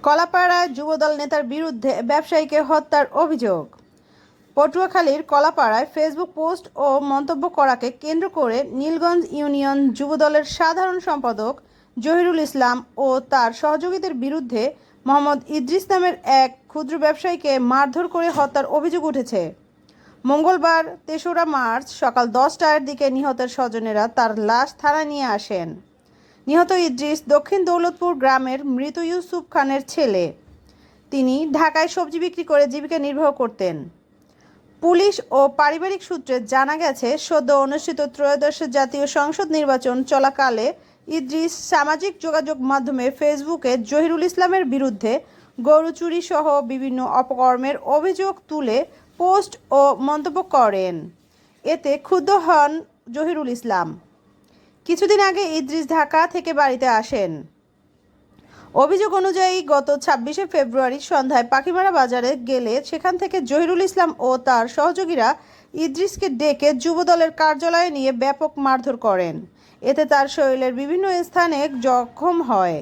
কলাপাড়ায় যুবদল নেতার বিরুদ্ধে ব্যবসায়ীকে হত্যার অভিযোগ। পটুয়াখালীর কলাপাড়ায় ফেসবুক পোস্ট ও মন্তব্য করাকে কেন্দ্র করে নীলগঞ্জ ইউনিয়ন যুবদলের সাধারণ সম্পাদক জহিরুল ইসলাম ও তার সহযোগীদের বিরুদ্ধে মোহাম্মদ ইদ্রিস নামের এক ক্ষুদ্র ব্যবসায়ীকে মারধর করে হত্যার অভিযোগ উঠেছে। মঙ্গলবার ৩রা মার্চ সকাল 10টার দিকে নিহতের স্বজনেরা তার লাশ থানায় নিয়ে আসেন। নিহত ইদ্রিস দক্ষিণ দৌলতপুর গ্রামের মৃত ইউসুফ খানের ছেলে। তিনি ঢাকায় সবজি বিক্রি করে জীবিকা নির্বাহ করতেন। পুলিশ ও পারিবারিক সূত্রে জানা গেছে, সদ্য অনুষ্ঠিত ত্রয়োদশ জাতীয় সংসদ নির্বাচন চলাকালে ইদ্রিস সামাজিক যোগাযোগ মাধ্যমে ফেসবুকে জহিরুল ইসলামের বিরুদ্ধে গরু চুরি সহ বিভিন্ন অপকর্মের অভিযোগ তুলে পোস্ট ও মন্তব্য করেন। এতে ক্ষুব্ধ হন জহিরুল ইসলাম। কিছুদিন আগে ইদ্রিস ঢাকা থেকে বাড়িতে আসেন। অভিযোগ অনুযায়ী গত ২৬শে ফেব্রুয়ারি সন্ধ্যায় পাখিমারা বাজারে গেলে সেখান থেকে জহিরুল ইসলাম ও তার সহযোগীরা ইদ্রিসকে ডেকে যুবদলের কার্যালয়ে নিয়ে ব্যাপক মারধর করেন। এতে তার শরীরের বিভিন্ন স্থানে জখম হয়।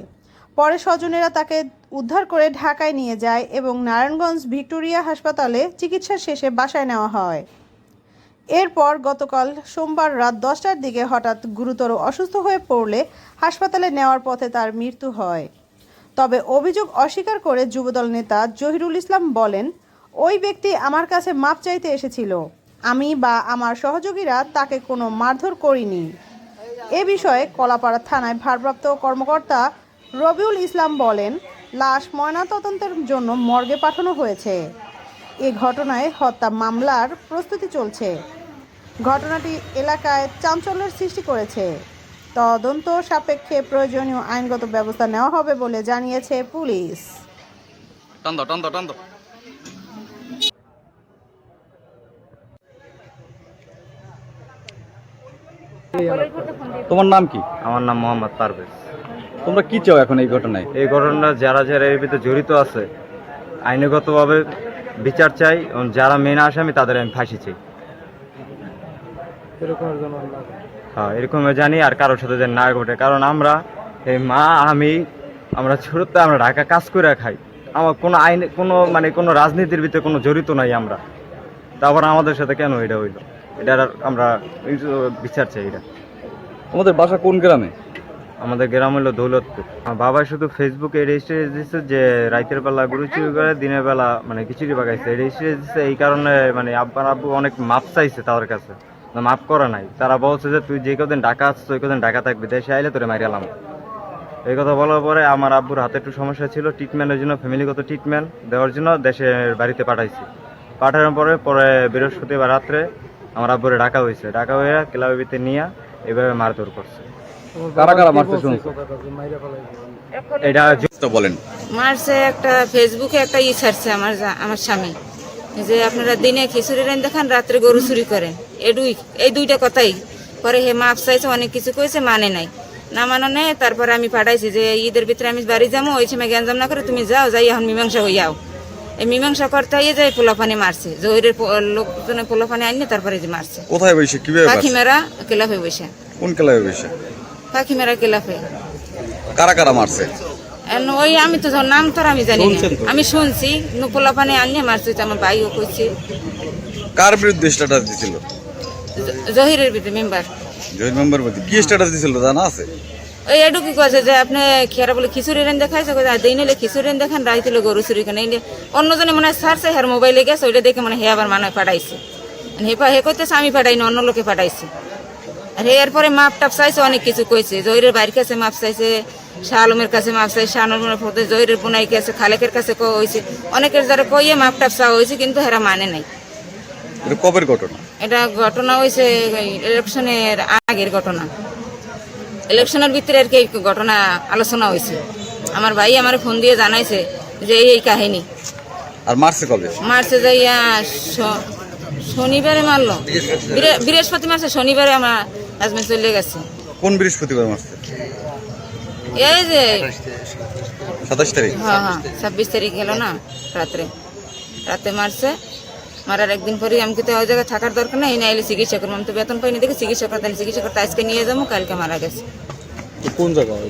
পরে স্বজনেরা তাকে উদ্ধার করে ঢাকায় নিয়ে যায় এবং নারায়ণগঞ্জ ভিক্টোরিয়া হাসপাতালে চিকিৎসা শেষে বাসায় নেওয়া হয়। এরপর গতকাল সোমবার রাত 10টার দিকে হঠাৎ গুরুতর অসুস্থ হয়ে পড়লে হাসপাতালে নেওয়ার পথে তার মৃত্যু হয়। তবে অভিযোগ অস্বীকার করে যুবদল নেতা জহিরুল ইসলাম বলেন, ওই ব্যক্তি আমার কাছে মাপ চাইতে এসেছিল। আমি বা আমার সহযোগীরা তাকে কোনো মারধর করিনি। এ বিষয়ে কলাপাড়া থানায় ভারপ্রাপ্ত কর্মকর্তা রবিউল ইসলাম বলেন, লাশ ময়নাতদন্তের জন্য মর্গে পাঠানো হয়েছে। এ ঘটনায় হত্যা মামলার প্রস্তুতি চলছে। ঘটনাটি এলাকায় চাঞ্চল্যের সৃষ্টি করেছে। তদন্ত সাপেক্ষে প্রয়োজনীয় আইনগত ব্যবস্থা নেওয়া হবে বলে জানিয়েছে পুলিশ। তোমার নাম কি? আমার নাম মোহাম্মদ পারভেজ। তোমরা কি চাও এখন এই ঘটনায়? এই ঘটনা যারা যারা এর ভিতরে জড়িত আছে আইনগতভাবে বিচার চাই এবং যারা মেন আসামি তাদের আমি ফাঁসি চাই। হ্যাঁ, এরকম জানি আর কারোর সাথে যেন না ঘটে। কারণ আমরা এই আমরা ছোটতে আমরা ঢাকা কাজ করে খাই। আমার কোনো আইন কোনো রাজনীতির ভিতরে কোনো জড়িত নাই আমরা। তারপর আমাদের সাথে কেন এটা হইলো, এটা আমরা বিচার চাই। এটা তোমাদের বাসা কোন গ্রামে? আমাদের গ্রাম হলো দৌলতপুর। আমার বাবা শুধু ফেসবুকে রেজিস্ট্রি দিচ্ছে যে রাতের বেলা গরু চুরি করে, দিনের বেলা খিচুড়ি পাকাইছে। রেজিস্ট্রি দিচ্ছে এই কারণে আব্বু অনেক মাপ চাইছে তাদের কাছে, মাপ করা নাই। তারা বলছে যে তুই যে কদিন ঢাকা আসছিস ওই কদিন ঢাকা থাকবি, দেশে আইলে তোরে মারিয়ালাম। এই কথা বলার পরে আমার আব্বুর হাতে একটু সমস্যা ছিল, ট্রিটমেন্টের জন্য ফ্যামিলিগত ট্রিটমেন্ট দেওয়ার জন্য দেশের বাড়িতে পাঠাইছি। পাঠানোর পরে বৃহস্পতিবার রাত্রে আমার আব্বুরে ঢাকা হয়েছে। ঢাকা হয়ে ক্লাবের ভিতরে নিয়ে এইভাবে মারধর করছে। কারা কারা মারতে শুনছো? এটা বলেন। মারছে একটা ফেসবুকে একটা ছাড়ছে আমার স্বামী, যে আপনারা দিনে খিচুড়ি রান দেখান, রাত্রে গরু চুরি করেন। এই দুইটা কথাই পরে হে মাপ চাইছে, অনেক কিছু কইছে, মানে নাই। না মানো নেই। তারপরে আমি পাঠাইছি যে ঈদের ভিতরে আমি বাড়ি যাবো, ওই সময় গ্যাঞ্জাম না করে তুমি যাও, যাই এখন মীমাংসা হইয়াও। এই মীমাংসা করতে হইয়ে যায় পোলাপানি মারছে, জহিরের লোকজনে পোলাপানি আনিয়ে তারপরে যে মারছে। কোথায় বসে? কিভাবে? পাখিমেরা ক্লাবে বসে। কোন ক্লাবে বসে? পাখিমেরা ক্লাবে। কারা কারা মারছে? ওই আমি তো নাম তো আমি জানি না, আমি শুনছি পোলাপানি আনিয়ে মারছে। আমার ভাইও কইছে। কার বিরুদ্ধে স্ট্যাটাস দিছিল? জহিরের বিরুদ্ধে মেম্বার। জহির মেম্বার বিরুদ্ধে কি স্ট্যাটাস দিছিল জানা আছে? ওই এটু কি কয়েছে যে আপনি খেয়ারা বলে খিচুড়ি রেন দেখাইছে, দিন এলে খিচুড়ি রেন দেখান, রাইতে গরু চুরি কেন। অন্যজনে মনে হয় ছাড়ছে, হের মোবাইলে গেছে, ওইটা দেখে মনে হে আবার মানে পাঠাইছে। হে করতেছে আমি পাঠাইনি, অন্য লোকে পাঠাইছে। আর এরপরে মাপ টাপ চাইছে, অনেক কিছু কইছে। জহিরের বাড়ির কাছে মাপ চাইছে, শাহ আলমের কাছে মাপ চাইছে, শাহ আলমের পথে জহিরের বোনাই কাছে, খালেকের কাছে হয়েছে, অনেকের যারা কইয়ে মাপ টাপ চাওয়া হয়েছে, কিন্তু হেরা মানে নাই। কবের ঘটনা? এটা ঘটনা হয়েছে ইলেকশনের আগের ঘটনা। ইলেকশনের ভিতরে আর কি ঘটনা আলোচনা হয়েছে। আমার ভাই আমার ফোন দিয়ে জানাইছে যে এই কাহিনী। আর মারছে কবে? মারছে যাইয়া শনিবারে মারলো, বৃহস্পতি মারছে, শনিবারে আমার হাজবেন্ড চলে গেছে। কোন বৃহস্পতিবার মারছে? এই যে 27 তারিখ। হ্যাঁ 26 তারিখ গেল না, রাতে মারছে। মারার একদিন পরে আমি তো ওই জায়গায় থাকার দরকার নেই, না এলে চিকিৎসা করবো। আমি তো বেতন পাইনি দেখে চিকিৎসা করতে আজকে নিয়ে যাবো, কালকে মারা গেছে। কোন জায়গায়?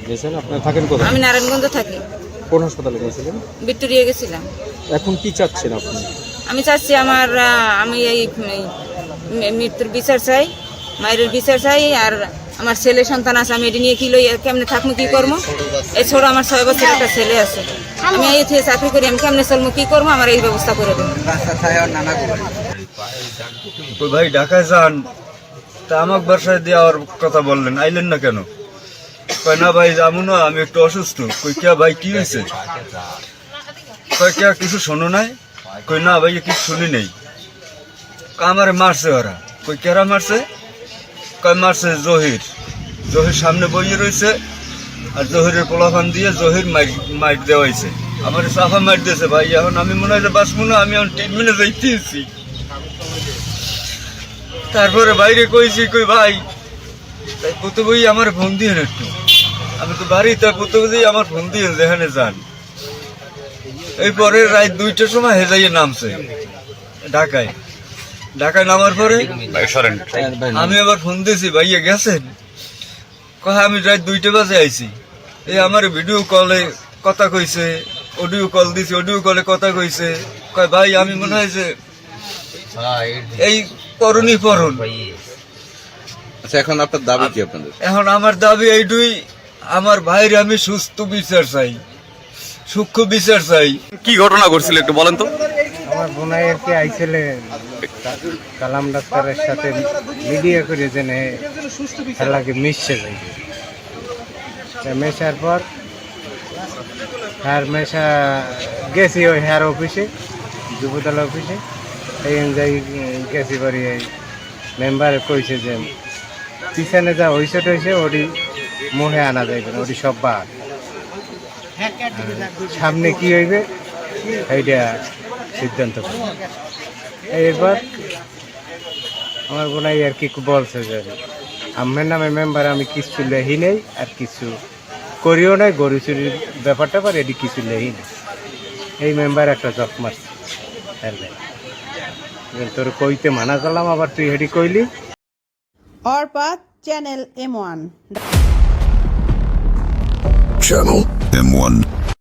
আপনি থাকেন কোথায়? আমি নারায়ণগঞ্জ থাকি। কোন হাসপাতালে গেছিলেন? ভিক্টোরিয়া গেছিলাম। এখন কি চাচ্ছেন আপনি? আমি চাচ্ছি আমি এই মৃত্যুর বিচার চাই, মায়ের বিচার চাই। আর আমার ছেলে সন্তান আছে, আমি এটি নিয়ে কি লই কেমনে থাকবো, কি করবো? এই ছোট আমার 6 বছর একটা ছেলে আছে, আমি এই থেকে চাকরি করি, আমি কেমনে চলবো, কি করবো? আমার এই ব্যবস্থা করে দেবো। তো ভাই ঢাকায় যান, তা আমাকে বাসায় দেওয়ার কথা বললেন, আইলেন না কেন? কয় না ভাই যাবো না, আমি একটু অসুস্থ। কই কে ভাই কি হয়েছে? কয় কে কিছু শোনো নাই? কই না ভাই কিছু শুনি নেই। আমারে মারছে ওরা। কই কেরা মারছে? কয় মারছে জহির। জহির সামনে বইয়ে রয়েছে, আর জহিরের পোলাফান দিয়ে জহির মাইট দেওয়া হয়েছে। আমার সাফা মাইট দিয়েছে ভাই। এখন আমি মনে হয় যে বাঁচবো না, আমি এখন ট্রিটমেন্টে যাইতেছি। তারপরে বাইরে কইছি, কই ভাই তাই প্রতিবই আমার ফোন দিয়ে একটু, আমি তো বাড়ি, তাই প্রতিবই আমার ফোন দিয়ে যেখানে যান। এই পরে রাত 2টার সময় হেজাইয়ে নামছে ঢাকায়। ঢাকায় নামার পরে আমি আবার ফোন দিয়েছি, ভাইয়া গেছেন? কয় আমি রাত 2টা বাজে আইছি। এই আমার ভিডিও কলে কথা কইছে, অডিও কল দিছি, অডিও কলে কথা কইছে। কয় ভাই আমি মনে হয় যে এই করণী পরণ। আচ্ছা, এখন আপনার দাবি কি আপনাদের? এখন আমার দাবি এইটুই, আমার ভাইয়ের আমি সুস্থ বিচার চাই, সূক্ষ্ম বিচার চাই। কি ঘটনা ঘটছিল একটু বলেন তো। আমার বোনাই আর কি আইছিলে কালাম ডাক্তারের সাথে মিডিয়া করে জেনে খেলাকে মিশছে যাইবে। মেশার পর মেশা গেছি ওই হেয়ার অফিসে, যুবদল অফিসে। এই অনুযায়ী গেছি বাড়ি, এই মেম্বারে কইছে যে পিছনে যা হয়েছে টইছে ওটি মোহে আনা যাইবে না, ওটি সব বাদ। সামনে কি হইবে এইটা সিদ্ধান্ত করবে। এরপর আমার বোনাই আর কি বলছে যে আমার নামে মেম্বার আমি কিছু লেহি নেই, আর কিছু করিও নাই, গরু চুরির ব্যাপারটা পারে এটি কিছু লেহি নেই। এই মেম্বার একটা জব মারছে। তোর কইতে মানা করলাম, আবার তুই হেডি কইলি। অর্পাত, চ্যানেল M1। Channel M1.